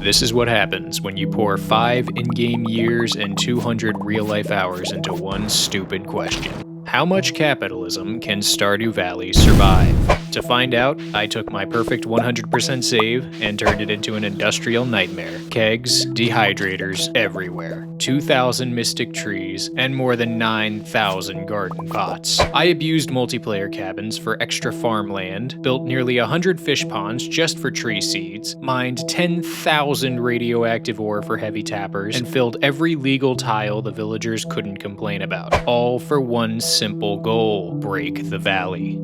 This is what happens when you pour 5 in-game years and 200 real-life hours into one stupid question. How much capitalism can Stardew Valley survive? To find out, I took my perfect 100% save and turned it into an industrial nightmare. Kegs, dehydrators everywhere, 2,000 mystic trees, and more than 9,000 garden pots. I abused multiplayer cabins for extra farmland, built nearly 100 fish ponds just for tree seeds, mined 10,000 radioactive ore for heavy tappers, and filled every legal tile the villagers couldn't complain about. All for one simple goal: break the valley.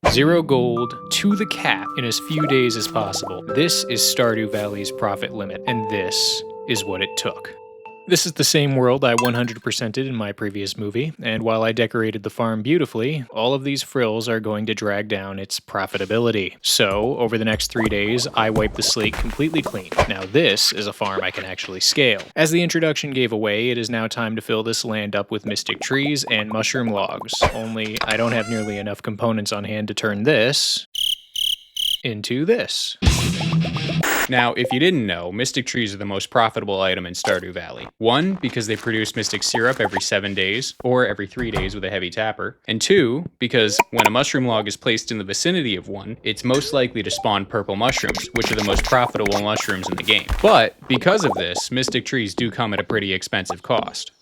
0 gold to the cap in as few days as possible. This is Stardew Valley's profit limit, and this is what it took. This is the same world I 100%ed in my previous movie, and while I decorated the farm beautifully, all of these frills are going to drag down its profitability. So, over the next 3 days, I wiped the slate completely clean. Now this is a farm I can actually scale. As the introduction gave away, it is now time to fill this land up with mystic trees and mushroom logs, only I don't have nearly enough components on hand to turn this into this. Now, if you didn't know, mystic trees are the most profitable item in Stardew Valley. 1, because they produce mystic syrup every 7 days, or every 3 days with a heavy tapper. And 2, because when a mushroom log is placed in the vicinity of one, it's most likely to spawn purple mushrooms, which are the most profitable mushrooms in the game. But, because of this, mystic trees do come at a pretty expensive cost.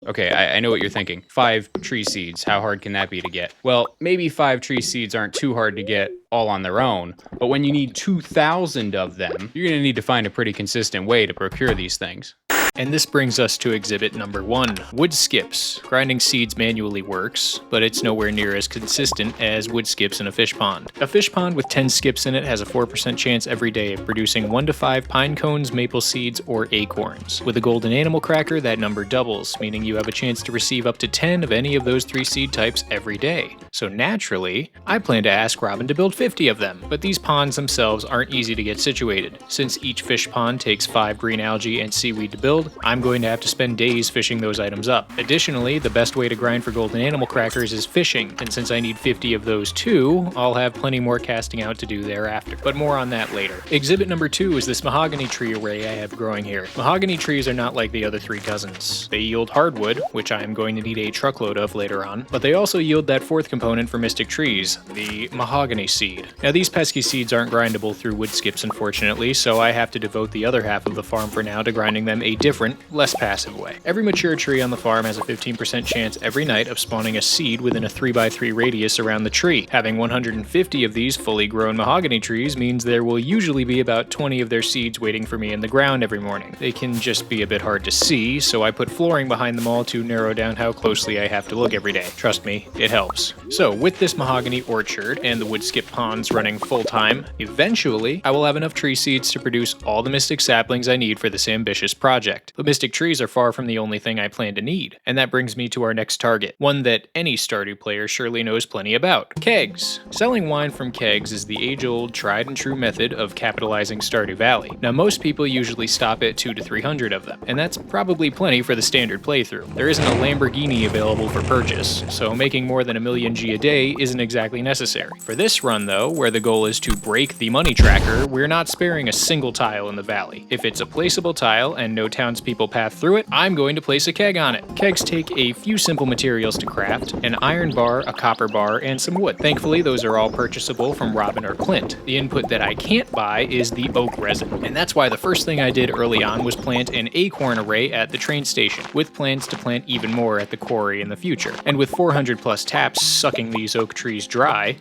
Okay, I know what you're thinking. 5 tree seeds, how hard can that be to get? Well, maybe 5 tree seeds aren't too hard to get all on their own, but when you need 2,000 of them, you're gonna need to find a pretty consistent way to procure these things. And this brings us to exhibit number 1, wood skips. Grinding seeds manually works, but it's nowhere near as consistent as wood skips in a fish pond. A fish pond with 10 skips in it has a 4% chance every day of producing 1 to 5 pine cones, maple seeds, or acorns. With a golden animal cracker, that number doubles, meaning you have a chance to receive up to 10 of any of those 3 seed types every day. So naturally, I plan to ask Robin to build 50 of them, but these ponds themselves aren't easy to get situated. Since each fish pond takes 5 green algae and seaweed to build, I'm going to have to spend days fishing those items up. Additionally, the best way to grind for golden animal crackers is fishing, and since I need 50 of those too, I'll have plenty more casting out to do thereafter. But more on that later. Exhibit number 2 is this mahogany tree array I have growing here. Mahogany trees are not like the other 3 cousins. They yield hardwood, which I am going to need a truckload of later on, but they also yield that 4th component for mystic trees, the mahogany seed. Now these pesky seeds aren't grindable through wood skips unfortunately, so I have to devote the other half of the farm for now to grinding them a different, less passive way. Every mature tree on the farm has a 15% chance every night of spawning a seed within a 3x3 radius around the tree. Having 150 of these fully grown mahogany trees means there will usually be about 20 of their seeds waiting for me in the ground every morning. They can just be a bit hard to see, so I put flooring behind them all to narrow down how closely I have to look every day. Trust me, it helps. So with this mahogany orchard and the wood skip ponds running full time, eventually I will have enough tree seeds to produce all the mystic saplings I need for this ambitious project. The mystic trees are far from the only thing I plan to need, and that brings me to our next target, one that any Stardew player surely knows plenty about: kegs. Selling wine from kegs is the age-old, tried-and-true method of capitalizing Stardew Valley. Now most people usually stop at 200 to 300 of them, and that's probably plenty for the standard playthrough. There isn't a Lamborghini available for purchase, so making more than 1,000,000 G a day isn't exactly necessary. For this run though, where the goal is to break the money tracker, we're not sparing a single tile in the valley. If it's a placeable tile and no townspeople path through it, I'm going to place a keg on it. Kegs take a few simple materials to craft: an iron bar, a copper bar, and some wood. Thankfully, those are all purchasable from Robin or Clint. The input that I can't buy is the oak resin, and that's why the first thing I did early on was plant an acorn array at the train station, with plans to plant even more at the quarry in the future. And with 400 plus taps sucking these oak trees dry,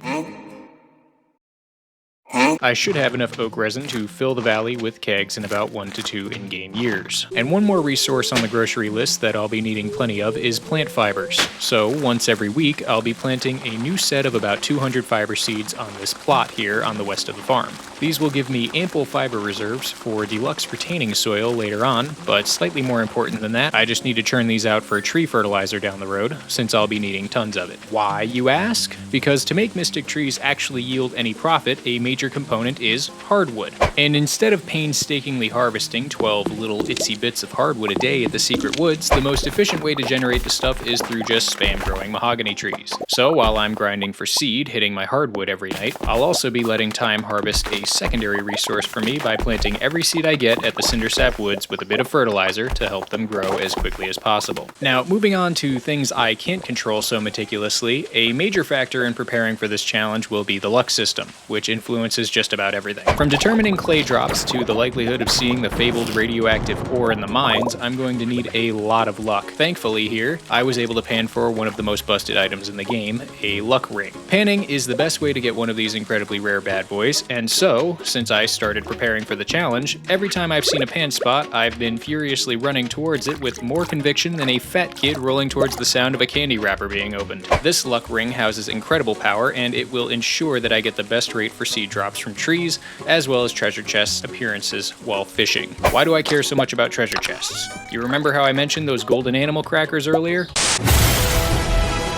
I should have enough oak resin to fill the valley with kegs in about 1 to 2 in-game years. And one more resource on the grocery list that I'll be needing plenty of is plant fibers. So once every week, I'll be planting a new set of about 200 fiber seeds on this plot here on the west of the farm. These will give me ample fiber reserves for deluxe retaining soil later on, but slightly more important than that, I just need to churn these out for tree fertilizer down the road, since I'll be needing tons of it. Why, you ask? Because to make mystic trees actually yield any profit, a major major component is hardwood. And instead of painstakingly harvesting 12 little itsy bits of hardwood a day at the secret woods, the most efficient way to generate the stuff is through just spam growing mahogany trees. So while I'm grinding for seed, hitting my hardwood every night, I'll also be letting time harvest a secondary resource for me by planting every seed I get at the cindersap woods with a bit of fertilizer to help them grow as quickly as possible. Now, moving on to things I can't control so meticulously, a major factor in preparing for this challenge will be the luck system, which influences just about everything. From determining clay drops to the likelihood of seeing the fabled radioactive ore in the mines, I'm going to need a lot of luck. Thankfully here, I was able to pan for one of the most busted items in the game, a luck ring. Panning is the best way to get one of these incredibly rare bad boys, and so, since I started preparing for the challenge, every time I've seen a pan spot, I've been furiously running towards it with more conviction than a fat kid rolling towards the sound of a candy wrapper being opened. This luck ring houses incredible power, and it will ensure that I get the best rate for seed drops from trees, as well as treasure chests appearances while fishing. Why do I care so much about treasure chests? You remember how I mentioned those golden animal crackers earlier?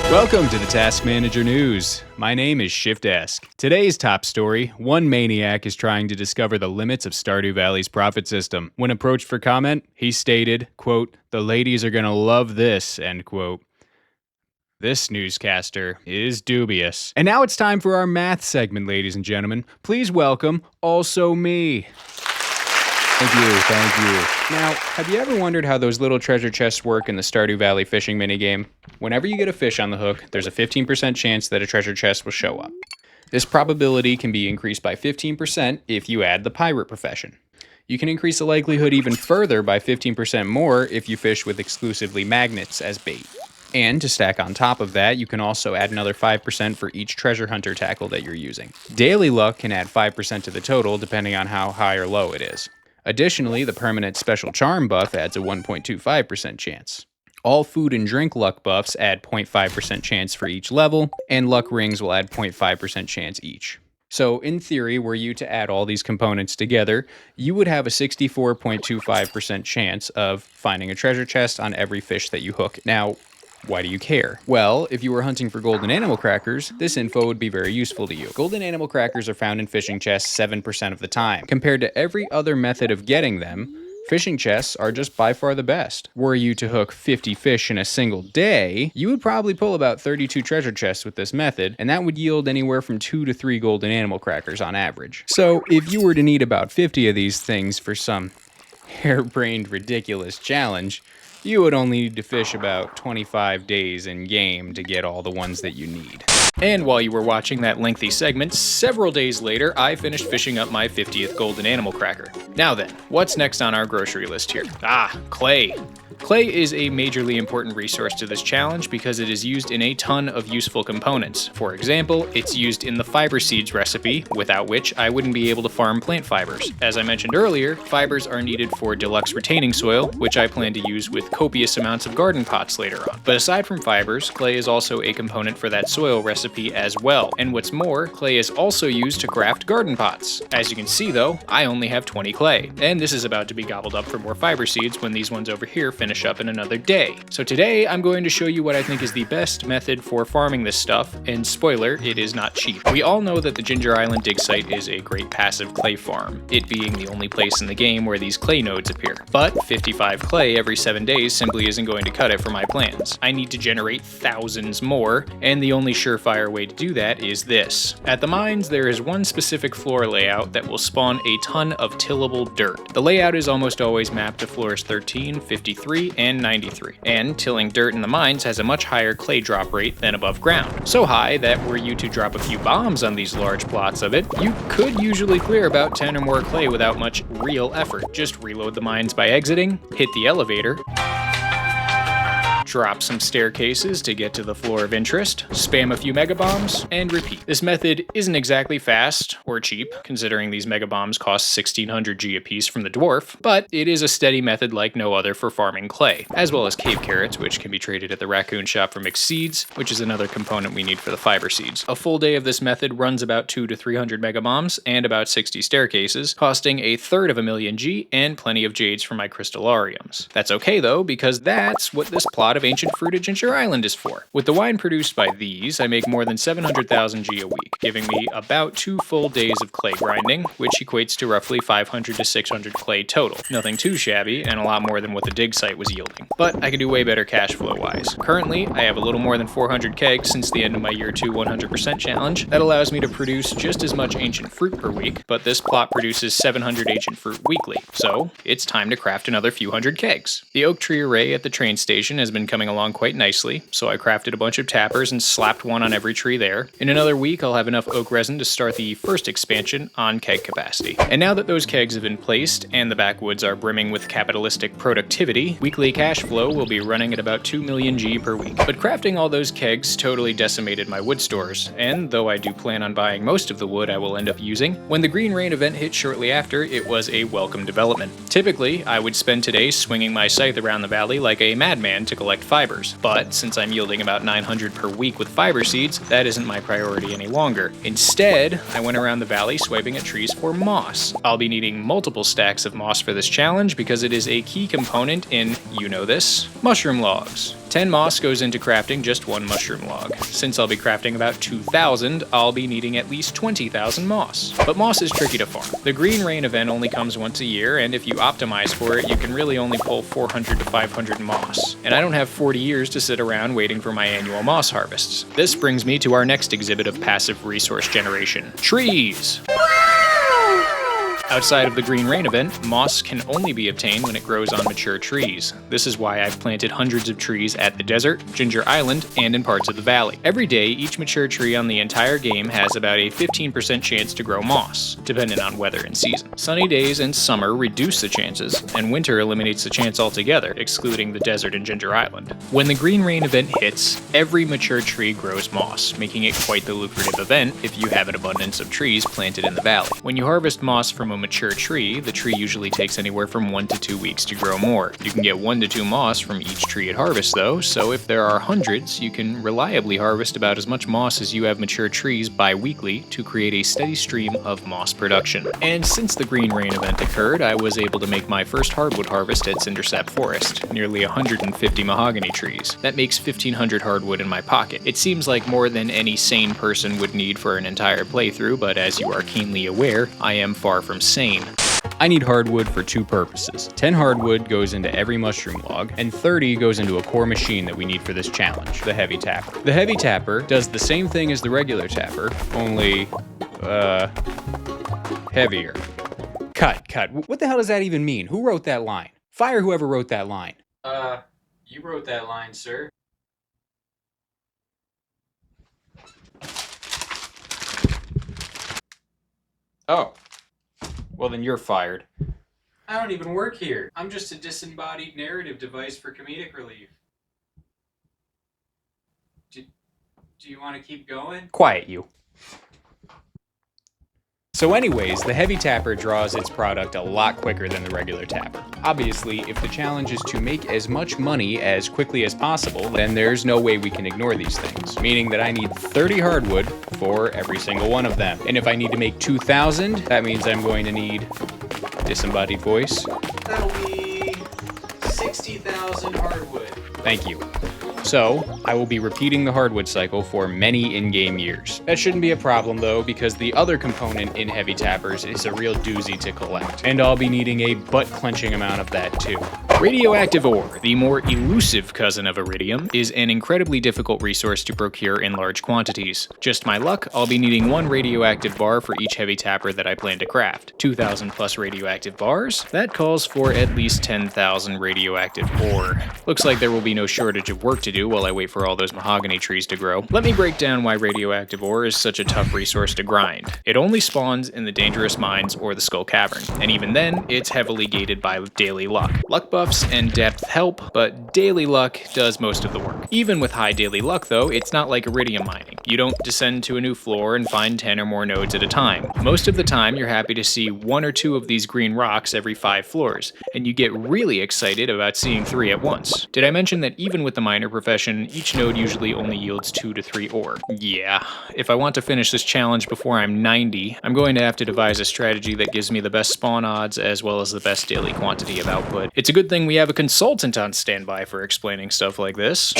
Welcome to the Task Manager News. My name is Shift-Desk. Today's top story, one maniac is trying to discover the limits of Stardew Valley's profit system. When approached for comment, he stated, quote, "The ladies are gonna love this," end quote. This newscaster is dubious. And now it's time for our math segment, ladies and gentlemen. Please welcome Also Me. Thank you. Now, have you ever wondered how those little treasure chests work in the Stardew Valley fishing minigame? Whenever you get a fish on the hook, there's a 15% chance that a treasure chest will show up. This probability can be increased by 15% if you add the pirate profession. You can increase the likelihood even further by 15% more if you fish with exclusively magnets as bait. And to stack on top of that, you can also add another 5% for each treasure hunter tackle that you're using. Daily luck can add 5% to the total depending on how high or low it is. Additionally, the permanent special charm buff adds a 1.25% chance. All food and drink luck buffs add 0.5% chance for each level, and luck rings will add 0.5% chance each. So in theory, were you to add all these components together, you would have a 64.25% chance of finding a treasure chest on every fish that you hook. Now, why do you care? Well, if you were hunting for golden animal crackers, this info would be very useful to you. Golden animal crackers are found in fishing chests 7% of the time. Compared to every other method of getting them, fishing chests are just by far the best. Were you to hook 50 fish in a single day, you would probably pull about 32 treasure chests with this method, and that would yield anywhere from 2 to 3 golden animal crackers on average. So if you were to need about 50 of these things for some harebrained ridiculous challenge, you would only need to fish about 25 days in game to get all the ones that you need. And while you were watching that lengthy segment, several days later, I finished fishing up my 50th golden animal cracker. Now then, what's next on our grocery list here? Clay. Clay is a majorly important resource to this challenge because it is used in a ton of useful components. For example, it's used in the fiber seeds recipe, without which I wouldn't be able to farm plant fibers. As I mentioned earlier, fibers are needed for deluxe retaining soil, which I plan to use with copious amounts of garden pots later on. But aside from fibers, clay is also a component for that soil recipe as well. And what's more, clay is also used to craft garden pots. As you can see though, I only have 20 clay, and this is about to be gobbled up for more fiber seeds when these ones over here finish up in another day. So today I'm going to show you what I think is the best method for farming this stuff, and spoiler, it is not cheap. We all know that the Ginger Island dig site is a great passive clay farm, it being the only place in the game where these clay nodes appear. But 55 clay every 7 days simply isn't going to cut it for my plans. I need to generate thousands more, and the only surefire way to do that is this. At the mines, there is one specific floor layout that will spawn a ton of tillable dirt. The layout is almost always mapped to floors 13, 53, and 93. And tilling dirt in the mines has a much higher clay drop rate than above ground. So high that were you to drop a few bombs on these large plots of it, you could usually clear about 10 or more clay without much real effort. Just reload the mines by exiting, hit the elevator, drop some staircases to get to the floor of interest, spam a few mega bombs, and repeat. This method isn't exactly fast or cheap, considering these mega bombs cost 1600 G apiece from the dwarf, but it is a steady method like no other for farming clay, as well as cave carrots, which can be traded at the raccoon shop for mixed seeds, which is another component we need for the fiber seeds. A full day of this method runs about 200 to 300 mega bombs and about 60 staircases, costing a third of a million G and plenty of jades for my crystallariums. That's okay though, because that's what this plot lot of ancient fruit at Ginger Island is for. With the wine produced by these, I make more than 700,000 G a week, giving me about 2 full days of clay grinding, which equates to roughly 500 to 600 clay total. Nothing too shabby, and a lot more than what the dig site was yielding. But I could do way better cash flow-wise. Currently, I have a little more than 400 kegs since the end of my year 2 100% challenge. That allows me to produce just as much ancient fruit per week, but this plot produces 700 ancient fruit weekly, so it's time to craft another few hundred kegs. The oak tree array at the train station has been coming along quite nicely, so I crafted a bunch of tappers and slapped one on every tree there. In another week, I'll have enough oak resin to start the first expansion on keg capacity. And now that those kegs have been placed and the backwoods are brimming with capitalistic productivity, weekly cash flow will be running at about 2 million G per week. But crafting all those kegs totally decimated my wood stores, and though I do plan on buying most of the wood I will end up using, when the Green Rain event hit shortly after, it was a welcome development. Typically, I would spend today swinging my scythe around the valley like a madman to collect fibers, but since I'm yielding about 900 per week with fiber seeds, that isn't my priority any longer. Instead, I went around the valley swiping at trees for moss. I'll be needing multiple stacks of moss for this challenge because it is a key component in, you know this, mushroom logs. 10 moss goes into crafting just 1 mushroom log. Since I'll be crafting about 2,000, I'll be needing at least 20,000 moss. But moss is tricky to farm. The Green Rain event only comes once a year, and if you optimize for it, you can really only pull 400 to 500 moss. And I don't have 40 years to sit around waiting for my annual moss harvests. This brings me to our next exhibit of passive resource generation: trees! Outside of the Green Rain event, moss can only be obtained when it grows on mature trees. This is why I've planted hundreds of trees at the desert, Ginger Island, and in parts of the valley. Every day, each mature tree on the entire game has about a 15% chance to grow moss, depending on weather and season. Sunny days and summer reduce the chances, and winter eliminates the chance altogether, excluding the desert and Ginger Island. When the Green Rain event hits, every mature tree grows moss, making it quite the lucrative event if you have an abundance of trees planted in the valley. When you harvest moss from a mature tree, the tree usually takes anywhere from 1 to 2 weeks to grow more. You can get 1 to 2 moss from each tree at harvest though, so if there are hundreds, you can reliably harvest about as much moss as you have mature trees bi-weekly to create a steady stream of moss production. And since the Green Rain event occurred, I was able to make my first hardwood harvest at Cindersap Forest, nearly 150 mahogany trees. That makes 1,500 hardwood in my pocket. It seems like more than any sane person would need for an entire playthrough, but as you are keenly aware, I am far from sane. I need hardwood for 2 purposes. 10 hardwood goes into every mushroom log, and 30 goes into a core machine that we need for this challenge, the heavy tapper. The heavy tapper does the same thing as the regular tapper, only, heavier. Cut. What the hell does that even mean? Who wrote that line? Fire whoever wrote that line. You wrote that line, sir. Oh. Well, then you're fired. I don't even work here. I'm just a disembodied narrative device for comedic relief. Do you want to keep going? Quiet, you. So anyways, the heavy tapper draws its product a lot quicker than the regular tapper. Obviously, if the challenge is to make as much money as quickly as possible, then there's no way we can ignore these things, meaning that I need 30 hardwood for every single one of them. And if I need to make 2,000, that means I'm going to need disembodied voice. That'll be 60,000 hardwood. Thank you. So, I will be repeating the hardwood cycle for many in-game years. That shouldn't be a problem though, because the other component in heavy tappers is a real doozy to collect, and I'll be needing a butt-clenching amount of that too. Radioactive ore, the more elusive cousin of iridium, is an incredibly difficult resource to procure in large quantities. Just my luck, I'll be needing 1 radioactive bar for each heavy tapper that I plan to craft. 2,000 plus radioactive bars? That calls for at least 10,000 radioactive ore. Looks like there will be no shortage of work to do while I wait for all those mahogany trees to grow. Let me break down why radioactive ore is such a tough resource to grind. It only spawns in the dangerous mines or the Skull Cavern, and even then, it's heavily gated by daily luck. Luck buffs and depth help, but daily luck does most of the work. Even with high daily luck though, it's not like iridium mining. You don't descend to a new floor and find 10 or more nodes at a time. Most of the time, you're happy to see 1 or 2 of these green rocks every 5 floors, and you get really excited about seeing 3 at once. Did I mention that even with the miner profession, each node usually only yields 2 to 3 ore? Yeah, if I want to finish this challenge before I'm 90, I'm going to have to devise a strategy that gives me the best spawn odds as well as the best daily quantity of output. It's a good thing we have a consultant on standby for explaining stuff like this.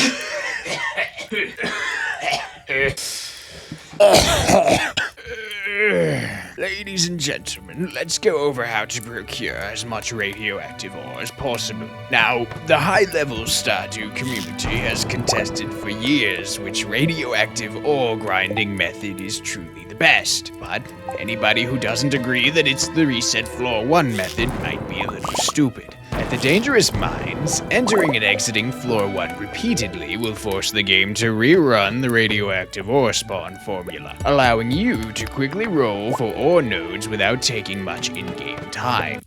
Ladies and gentlemen, let's go over how to procure as much radioactive ore as possible. Now, the high-level Stardew community has contested for years which radioactive ore grinding method is truly the best, but anybody who doesn't agree that it's the Reset Floor 1 method might be a little stupid. At the dangerous mines, entering and exiting Floor 1 repeatedly will force the game to rerun the radioactive ore spawn formula, allowing you to quickly roll for ore nodes without taking much in-game time.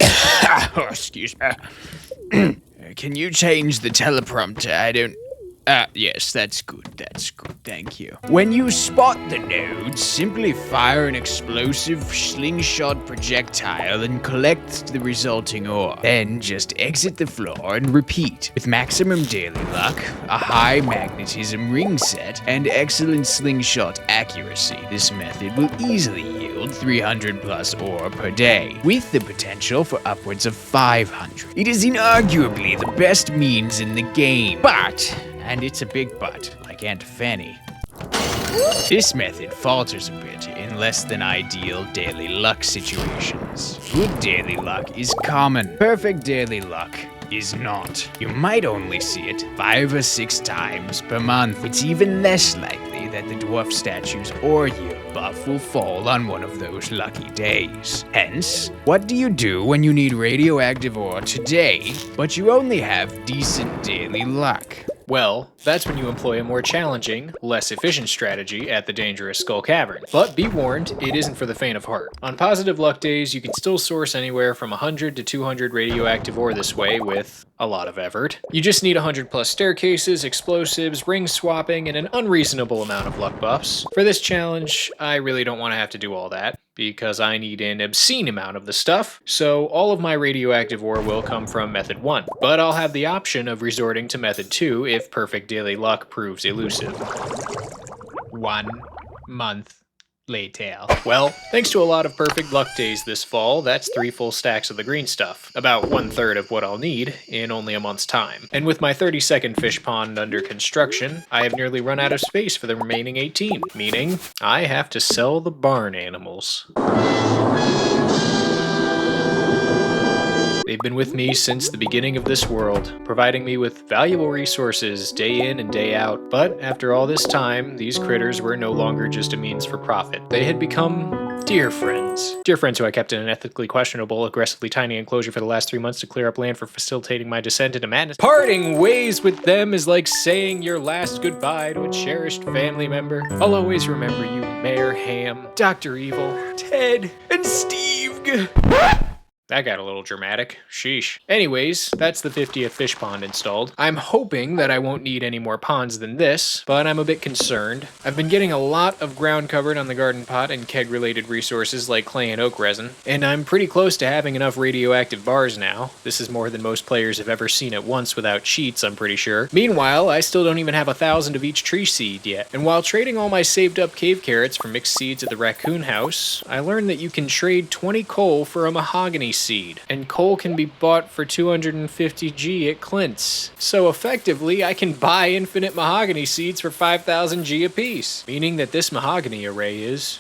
Oh, excuse me. Can you change the teleprompter? I don't... yes, that's good, thank you. When you spot the nodes, simply fire an explosive slingshot projectile and collect the resulting ore. Then just exit the floor and repeat. With maximum daily luck, a high magnetism ring set, and excellent slingshot accuracy, this method will easily yield 300 plus ore per day, with the potential for upwards of 500. It is inarguably the best means in the game, but... and it's a big but, like Aunt Fanny. This method falters a bit in less than ideal daily luck situations. Good daily luck is common. Perfect daily luck is not. You might only see it 5 or 6 times per month. It's even less likely that the dwarf statue's ore yield buff will fall on one of those lucky days. Hence, what do you do when you need radioactive ore today, but you only have decent daily luck? Well, that's when you employ a more challenging, less efficient strategy at the dangerous Skull Cavern. But be warned, it isn't for the faint of heart. On positive luck days, you can still source anywhere from 100 to 200 radioactive ore this way with a lot of effort. You just need 100 plus staircases, explosives, ring swapping, and an unreasonable amount of luck buffs. For this challenge, I really don't want to have to do all that, because I need an obscene amount of the stuff, so all of my radioactive ore will come from Method 1, but I'll have the option of resorting to Method 2 if perfect daily luck proves elusive. 1 month later. Well, thanks to a lot of perfect luck days this fall, that's 3 full stacks of the green stuff, about 1/3 of what I'll need in only a month's time. And with my 32nd fish pond under construction, I have nearly run out of space for the remaining 18, meaning I have to sell the barn animals. They've been with me since the beginning of this world, providing me with valuable resources day in and day out. But after all this time, these critters were no longer just a means for profit. They had become dear friends. Dear friends who I kept in an ethically questionable, aggressively tiny enclosure for the last 3 months to clear up land for facilitating my descent into madness. Parting ways with them is like saying your last goodbye to a cherished family member. I'll always remember you, Mayor Ham, Dr. Evil, Ted, and Steve. That got a little dramatic. Sheesh. Anyways, that's the 50th fish pond installed. I'm hoping that I won't need any more ponds than this, but I'm a bit concerned. I've been getting a lot of ground covered on the garden pot and keg-related resources like clay and oak resin, and I'm pretty close to having enough radioactive bars now. This is more than most players have ever seen at once without cheats, I'm pretty sure. Meanwhile, I still don't even have 1,000 of each tree seed yet. And while trading all my saved up cave carrots for mixed seeds at the raccoon house, I learned that you can trade 20 coal for a mahogany seed, and coal can be bought for 250 G at Clint's. So effectively, I can buy infinite mahogany seeds for 5,000 G apiece, meaning that this mahogany array is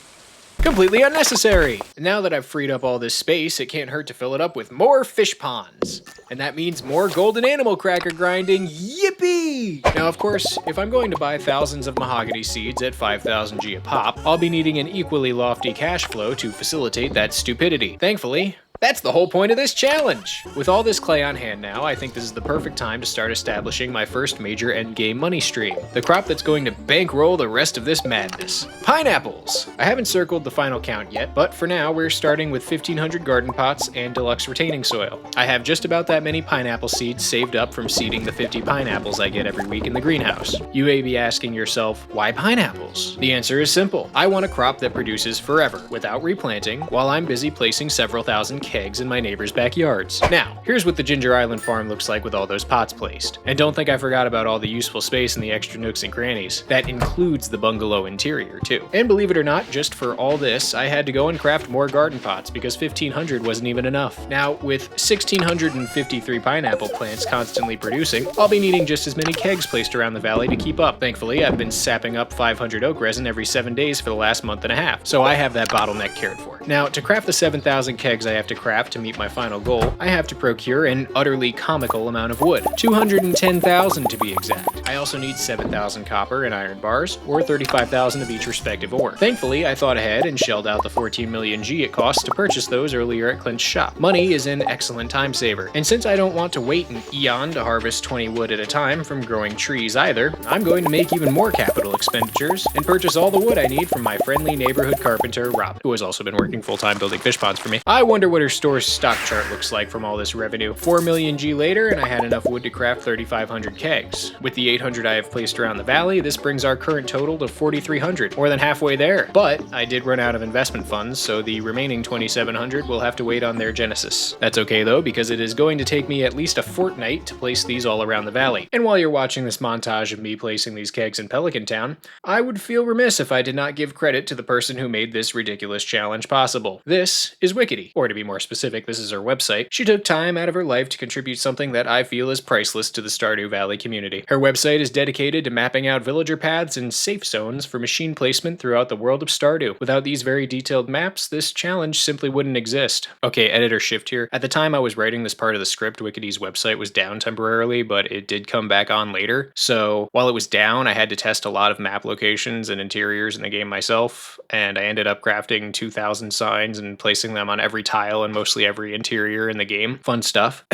completely unnecessary. And now that I've freed up all this space, it can't hurt to fill it up with more fish ponds. And that means more golden animal cracker grinding. Yippee! Now, of course, if I'm going to buy thousands of mahogany seeds at 5,000 G a pop, I'll be needing an equally lofty cash flow to facilitate that stupidity. Thankfully, That's the whole point of this challenge! With all this clay on hand now, I think this is the perfect time to start establishing my first major endgame money stream. The crop that's going to bankroll the rest of this madness. Pineapples! I haven't circled the final count yet, but for now we're starting with 1,500 garden pots and deluxe retaining soil. I have just about that many pineapple seeds saved up from seeding the 50 pineapples I get every week in the greenhouse. You may be asking yourself, why pineapples? The answer is simple. I want a crop that produces forever, without replanting, while I'm busy placing several thousand kegs in my neighbors' backyards. Now, here's what the Ginger Island farm looks like with all those pots placed. And don't think I forgot about all the useful space and the extra nooks and crannies. That includes the bungalow interior, too. And believe it or not, just for all this, I had to go and craft more garden pots because 1,500 wasn't even enough. Now, with 1,653 pineapple plants constantly producing, I'll be needing just as many kegs placed around the valley to keep up. Thankfully, I've been sapping up 500 oak resin every 7 days for the last month and a half, so I have that bottleneck cared for. Now, to craft the 7,000 kegs I have to craft to meet my final goal, I have to procure an utterly comical amount of wood. 210,000 to be exact. I also need 7,000 copper and iron bars, or 35,000 of each respective ore. Thankfully, I thought ahead and shelled out the 14 million G it costs to purchase those earlier at Clint's shop. Money is an excellent time saver, and since I don't want to wait an eon to harvest 20 wood at a time from growing trees either, I'm going to make even more capital expenditures and purchase all the wood I need from my friendly neighborhood carpenter, Rob, who has also been working full-time building fish ponds for me. I wonder what her store's stock chart looks like from all this revenue. 4 million G later, and I had enough wood to craft 3,500 kegs. With the 800 I have placed around the valley, this brings our current total to 4,300, more than halfway there. But I did run out of investment funds, so the remaining 2,700 will have to wait on their genesis. That's okay though, because it is going to take me at least a fortnight to place these all around the valley. And while you're watching this montage of me placing these kegs in Pelican Town, I would feel remiss if I did not give credit to the person who made this ridiculous challenge possible. This is Wickedy, or to be more specific, this is her website. She took time out of her life to contribute something that I feel is priceless to the Stardew Valley community. Her website is dedicated to mapping out villager paths and safe zones for machine placement throughout the world of Stardew. Without these very detailed maps, this challenge simply wouldn't exist. Okay, editor shift here. At the time I was writing this part of the script, Wickedy's website was down temporarily, but it did come back on later. So while it was down, I had to test a lot of map locations and interiors in the game myself, and I ended up crafting 2,000 signs and placing them on every tile and mostly every interior in the game. Fun stuff.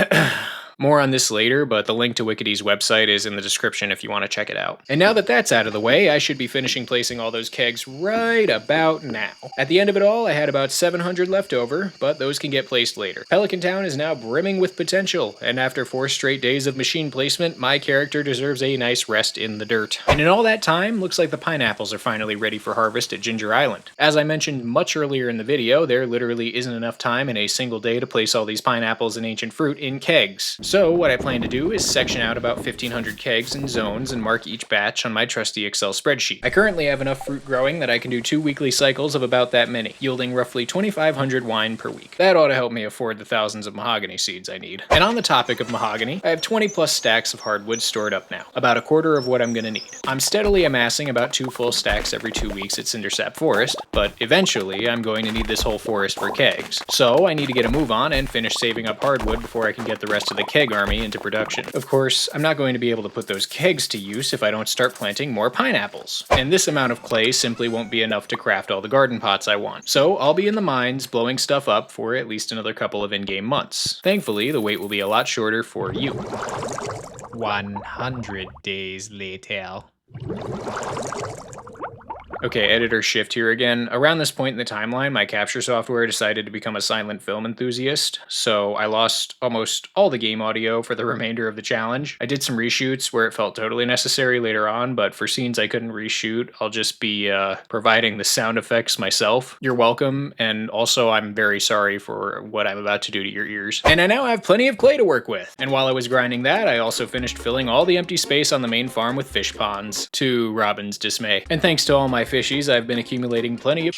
More on this later, but the link to Wickedy's website is in the description if you want to check it out. And now that that's out of the way, I should be finishing placing all those kegs right about now. At the end of it all, I had about 700 left over, but those can get placed later. Pelican Town is now brimming with potential, and after 4 straight days of machine placement, my character deserves a nice rest in the dirt. And in all that time, looks like the pineapples are finally ready for harvest at Ginger Island. As I mentioned much earlier in the video, there literally isn't enough time in a single day to place all these pineapples and ancient fruit in kegs. So what I plan to do is section out about 1,500 kegs in zones and mark each batch on my trusty Excel spreadsheet. I currently have enough fruit growing that I can do 2 weekly cycles of about that many, yielding roughly 2,500 wine per week. That ought to help me afford the thousands of mahogany seeds I need. And on the topic of mahogany, I have 20 plus stacks of hardwood stored up now, about a quarter of what I'm gonna need. I'm steadily amassing about 2 full stacks every 2 weeks at Cindersap Forest, but eventually I'm going to need this whole forest for kegs. So I need to get a move on and finish saving up hardwood before I can get the rest of the keg army into production. Of course, I'm not going to be able to put those kegs to use if I don't start planting more pineapples. And this amount of clay simply won't be enough to craft all the garden pots I want. So I'll be in the mines blowing stuff up for at least another couple of in-game months. Thankfully, the wait will be a lot shorter for you. 100 days later. Okay, editor shift here again. Around this point in the timeline, my capture software decided to become a silent film enthusiast, so I lost almost all the game audio for the remainder of the challenge. I did some reshoots where it felt totally necessary later on, but for scenes I couldn't reshoot, I'll just be providing the sound effects myself. You're welcome, and also I'm very sorry for what I'm about to do to your ears. And I now have plenty of clay to work with. And while I was grinding that, I also finished filling all the empty space on the main farm with fish ponds, to Robin's dismay. And thanks to all my fishies, I've been accumulating plenty of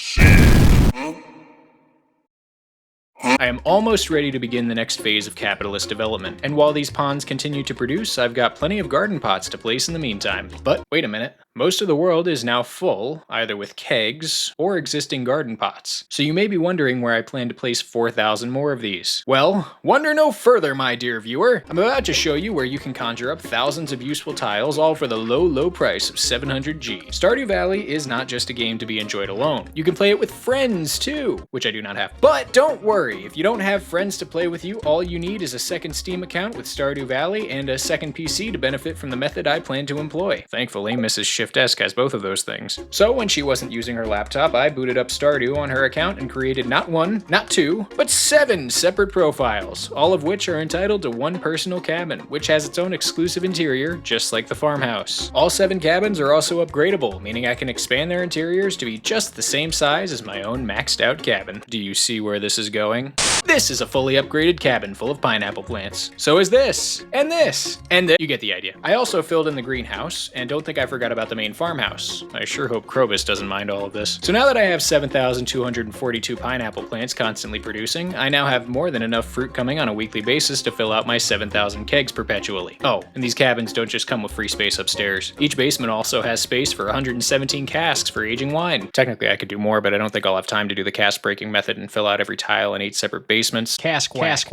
I am almost ready to begin the next phase of capitalist development, and while these ponds continue to produce, I've got plenty of garden pots to place in the meantime. But wait a minute, most of the world is now full, either with kegs or existing garden pots. So you may be wondering where I plan to place 4,000 more of these. Well, wonder no further, my dear viewer. I'm about to show you where you can conjure up thousands of useful tiles, all for the low, low price of 700 G. Stardew Valley is not just a game to be enjoyed alone. You can play it with friends too, which I do not have. But don't worry. worry, if you don't have friends to play with you, all you need is a second Steam account with Stardew Valley and a second PC to benefit from the method I plan to employ. Thankfully, Mrs. Shift-esque has both of those things. So when she wasn't using her laptop, I booted up Stardew on her account and created not one, not two, but 7 separate profiles, all of which are entitled to one personal cabin, which has its own exclusive interior, just like the farmhouse. All 7 cabins are also upgradable, meaning I can expand their interiors to be just the same size as my own maxed out cabin. Do you see where this is going? This is a fully upgraded cabin full of pineapple plants. So is this, and this, and this. You get the idea. I also filled in the greenhouse, and don't think I forgot about the main farmhouse. I sure hope Krobus doesn't mind all of this. So now that I have 7,242 pineapple plants constantly producing, I now have more than enough fruit coming on a weekly basis to fill out my 7,000 kegs perpetually. Oh, and these cabins don't just come with free space upstairs. Each basement also has space for 117 casks for aging wine. Technically I could do more, but I don't think I'll have time to do the cask breaking method and fill out every tile in 8 separate basements. Cask whack.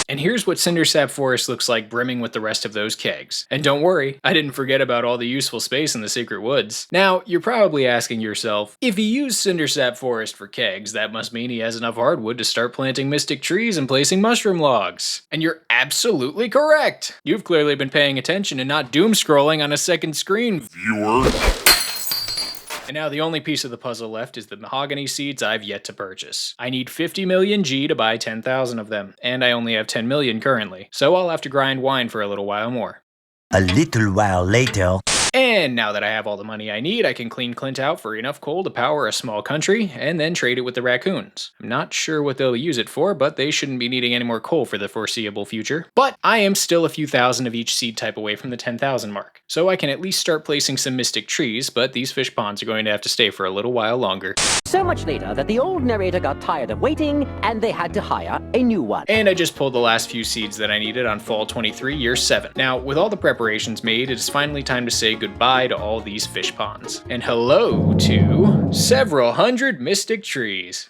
And here's what Cindersap Forest looks like brimming with the rest of those kegs. And don't worry, I didn't forget about all the useful space in the secret woods. Now, you're probably asking yourself, if he used Cindersap Forest for kegs, that must mean he has enough hardwood to start planting mystic trees and placing mushroom logs. And you're absolutely correct! You've clearly been paying attention and not doom scrolling on a second screen, viewer. And now the only piece of the puzzle left is the mahogany seeds I've yet to purchase. I need 50 million G to buy 10,000 of them, and I only have 10 million currently, so I'll have to grind wine for a little while more. A little while later. And now that I have all the money I need, I can clean Clint out for enough coal to power a small country, and then trade it with the raccoons. I'm not sure what they'll use it for, but they shouldn't be needing any more coal for the foreseeable future. But I am still a few thousand of each seed type away from the 10,000 mark, so I can at least start placing some mystic trees, but these fish ponds are going to have to stay for a little while longer. So much later that the old narrator got tired of waiting, and they had to hire a new one. And I just pulled the last few seeds that I needed on fall 23, year 7. Now, with all the preparations made, it is finally time to say goodbye to all these fish ponds. And hello to several hundred mystic trees.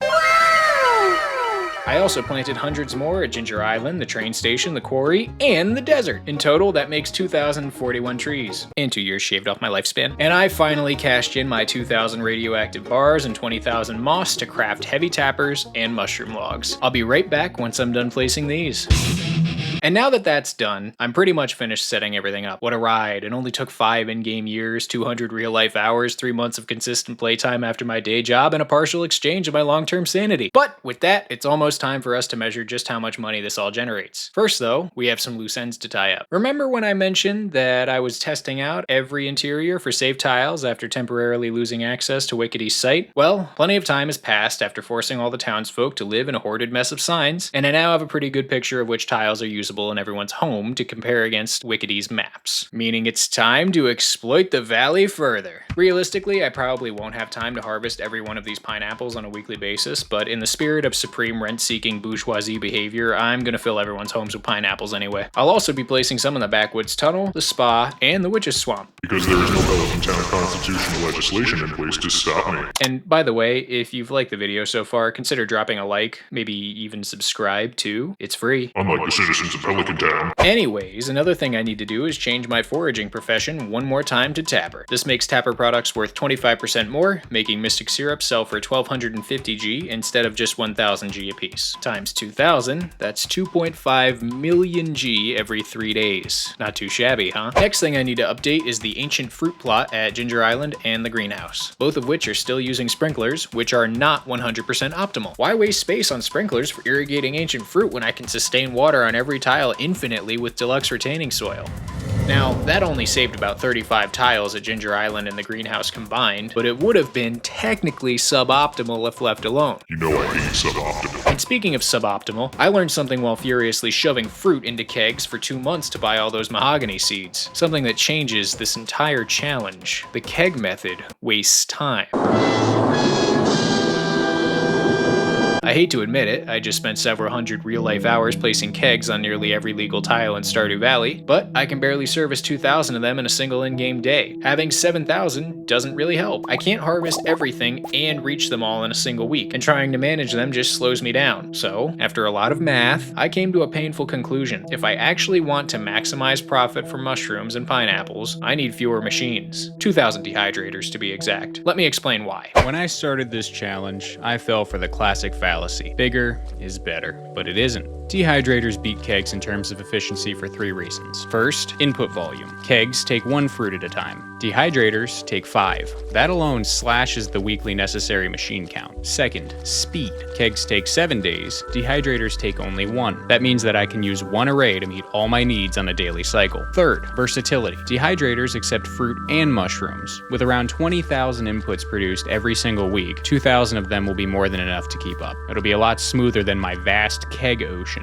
I also planted hundreds more at Ginger Island, the train station, the quarry, and the desert. In total, that makes 2,041 trees. And 2 years shaved off my lifespan. And I finally cashed in my 2,000 radioactive bars and 20,000 moss to craft heavy tappers and mushroom logs. I'll be right back once I'm done placing these. And now that that's done, I'm pretty much finished setting everything up. What a ride. It only took 5 in-game years, 200 real-life hours, 3 months of consistent playtime after my day job, and a partial exchange of my long-term sanity. But with that, it's almost time for us to measure just how much money this all generates. First though, we have some loose ends to tie up. Remember when I mentioned that I was testing out every interior for safe tiles after temporarily losing access to Wickedy's site? Well, plenty of time has passed after forcing all the townsfolk to live in a hoarded mess of signs, and I now have a pretty good picture of which tiles are usable in everyone's home to compare against Wickedy's maps. Meaning it's time to exploit the valley further. Realistically, I probably won't have time to harvest every one of these pineapples on a weekly basis, but in the spirit of supreme rent-seeking bourgeoisie behavior, I'm gonna fill everyone's homes with pineapples anyway. I'll also be placing some in the Backwoods Tunnel, the Spa, and the Witch's Swamp. Because there is no Bella constitutional legislation in place to stop me. And by the way, if you've liked the video so far, consider dropping a like, maybe even subscribe too. It's free. Unlike the citizens of Pelican Town. Anyways, another thing I need to do is change my foraging profession one more time to Tapper. This makes Tapper products worth 25% more, making Mystic Syrup sell for 1,250 G instead of just 1,000 G apiece. Times 2,000, that's 2.5 million G every 3 days. Not too shabby, huh? Next thing I need to update is the ancient fruit plot at Ginger Island and the greenhouse, both of which are still using sprinklers, which are not 100% optimal. Why waste space on sprinklers for irrigating ancient fruit when I can sustain water on every tile infinitely with deluxe retaining soil? Now, that only saved about 35 tiles at Ginger Island and the greenhouse combined, but it would have been technically suboptimal if left alone. You know I hate suboptimal. And speaking of suboptimal, I learned something while furiously shoving fruit into kegs for 2 months to buy all those mahogany seeds. Something that changes this entire challenge. The keg method wastes time. I hate to admit it, I just spent several hundred real-life hours placing kegs on nearly every legal tile in Stardew Valley, but I can barely service 2,000 of them in a single in-game day. Having 7,000 doesn't really help. I can't harvest everything and reach them all in a single week, and trying to manage them just slows me down. So, after a lot of math, I came to a painful conclusion. If I actually want to maximize profit from mushrooms and pineapples, I need fewer machines. 2,000 dehydrators to be exact. Let me explain why. When I started this challenge, I fell for the classic fallacy. Bigger is better, but it isn't. Dehydrators beat kegs in terms of efficiency for 3 reasons. First, input volume. Kegs take 1 fruit at a time. Dehydrators take 5. That alone slashes the weekly necessary machine count. Second, speed. Kegs take 7 days. Dehydrators take only 1. That means that I can use 1 array to meet all my needs on a daily cycle. Third, versatility. Dehydrators accept fruit and mushrooms. With around 20,000 inputs produced every single week, 2,000 of them will be more than enough to keep up. It'll be a lot smoother than my vast keg ocean.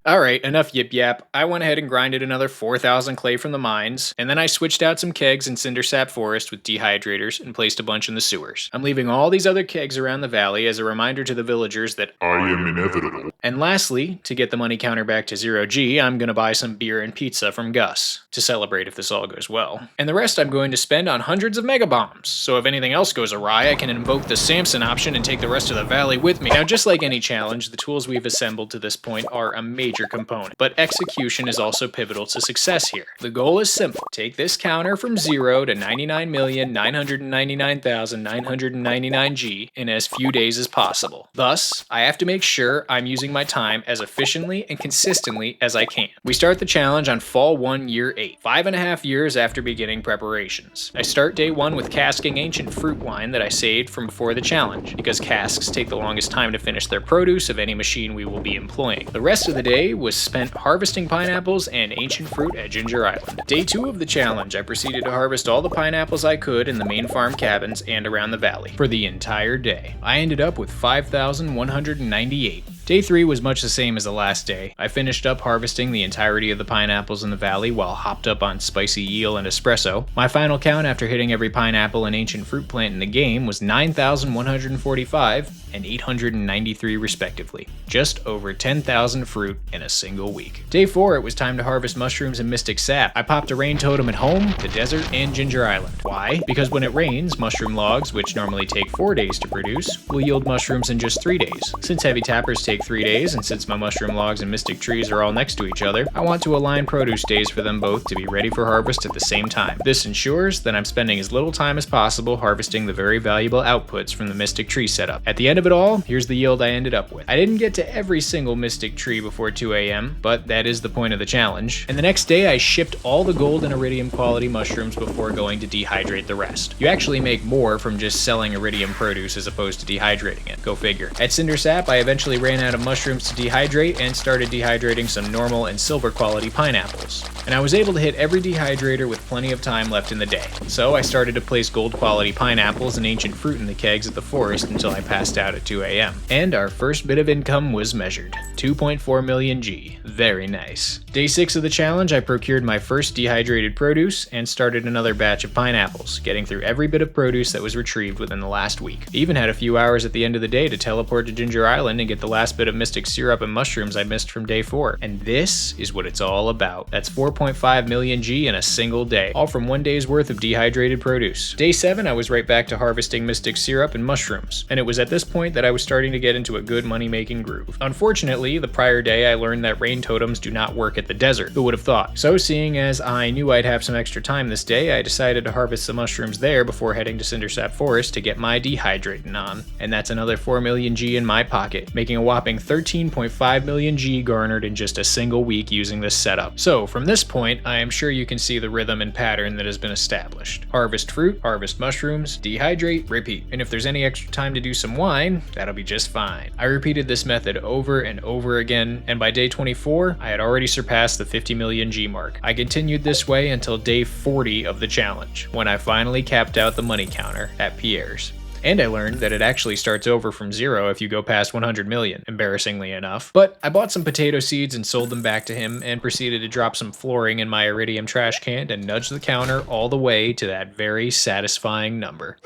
Alright, enough yip yap. I went ahead and grinded another 4,000 clay from the mines, and then I switched out some kegs in Cindersap Forest with dehydrators and placed a bunch in the sewers. I'm leaving all these other kegs around the valley as a reminder to the villagers that I am inevitable. And lastly, to get the money counter back to 0G, I'm gonna buy some beer and pizza from Gus, to celebrate if this all goes well. And the rest I'm going to spend on hundreds of mega bombs, so if anything else goes awry, I can invoke the Samson option and take the rest of the valley with me. Now, just like any challenge, the tools we've assembled to this point are a major component, but execution is also pivotal to success here. The goal is simple. Take this counter from 0 to 99,999,999G in as few days as possible. Thus, I have to make sure I'm using my time as efficiently and consistently as I can. We start the challenge on Fall 1, Year 8, 5.5 years after beginning preparations. I start day 1 with casking ancient fruit wine that I saved from before the challenge, because casks take the longest time to finish their produce of any machine we will be employing. The rest of the day was spent harvesting pineapples and ancient fruit at Ginger Island. Day 2 of the challenge, I proceeded to harvest all the pineapples I could in the main farm cabins and around the valley. For the entire day, I ended up with 5,198. Day 3 was much the same as the last day. I finished up harvesting the entirety of the pineapples in the valley while hopped up on spicy eel and espresso. My final count after hitting every pineapple and ancient fruit plant in the game was 9,145 and 893 respectively. Just over 10,000 fruit in a single week. Day 4, it was time to harvest mushrooms and mystic sap. I popped a rain totem at home, the desert, and Ginger Island. Why? Because when it rains, mushroom logs, which normally take 4 days to produce, will yield mushrooms in just 3 days. Since heavy tappers take 3 days, and since my mushroom logs and mystic trees are all next to each other, I want to align produce days for them both to be ready for harvest at the same time. This ensures that I'm spending as little time as possible harvesting the very valuable outputs from the mystic tree setup. At the end of it all, here's the yield I ended up with. I didn't get to every single mystic tree before 2 AM, but that is the point of the challenge. And the next day I shipped all the gold and iridium quality mushrooms before going to dehydrate the rest. You actually make more from just selling iridium produce as opposed to dehydrating it. Go figure. At Cindersap, I eventually ran out of mushrooms to dehydrate and started dehydrating some normal and silver quality pineapples. And I was able to hit every dehydrator with plenty of time left in the day. So I started to place gold quality pineapples and ancient fruit in the kegs at the forest until I passed out at 2 AM. And our first bit of income was measured. 2.4 million G. Very nice. Day 6 of the challenge, I procured my first dehydrated produce and started another batch of pineapples, getting through every bit of produce that was retrieved within the last week. I even had a few hours at the end of the day to teleport to Ginger Island and get the last bit of mystic syrup and mushrooms I missed from day 4. And this is what it's all about. That's 4.5 million G in a single day, all from 1 day's worth of dehydrated produce. Day 7, I was right back to harvesting mystic syrup and mushrooms, and it was at this point that I was starting to get into a good money-making groove. Unfortunately, the prior day I learned that rain totems do not work at the desert. Who would have thought? So seeing as I knew I'd have some extra time this day, I decided to harvest some mushrooms there before heading to Cindersap Forest to get my dehydrating on. And that's another 4 million G in my pocket, making a whopping 13.5 million G garnered in just a single week using this setup. So from this point, I am sure you can see the rhythm and pattern that has been established. Harvest fruit, harvest mushrooms, dehydrate, repeat. And if there's any extra time to do some wine, that'll be just fine. I repeated this method over and over again, and by day 24, I had already surpassed the 50 million G mark. I continued this way until day 40 of the challenge, when I finally capped out the money counter at Pierre's. And I learned that it actually starts over from 0 if you go past 100 million, embarrassingly enough. But I bought some potato seeds and sold them back to him, and proceeded to drop some flooring in my iridium trash can and nudge the counter all the way to that very satisfying number.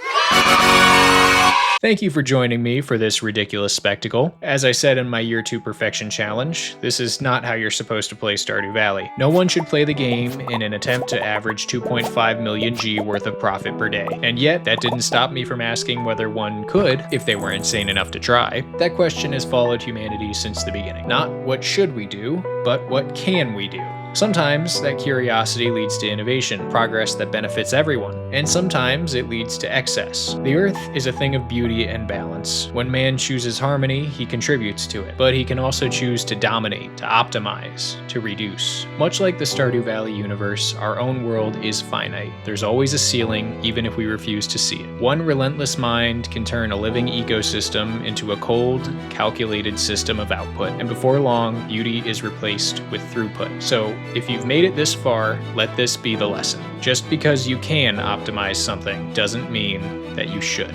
Thank you for joining me for this ridiculous spectacle. As I said in my Year 2 Perfection Challenge, this is not how you're supposed to play Stardew Valley. No one should play the game in an attempt to average 2.5 million G worth of profit per day. And yet, that didn't stop me from asking whether one could, if they were insane enough to try. That question has followed humanity since the beginning. Not what should we do, but what can we do? Sometimes that curiosity leads to innovation, progress that benefits everyone, and sometimes it leads to excess. The Earth is a thing of beauty and balance. When man chooses harmony, he contributes to it, but he can also choose to dominate, to optimize, to reduce. Much like the Stardew Valley universe, our own world is finite. There's always a ceiling, even if we refuse to see it. One relentless mind can turn a living ecosystem into a cold, calculated system of output, and before long, beauty is replaced with throughput. So, if you've made it this far, let this be the lesson. Just because you can optimize something doesn't mean that you should.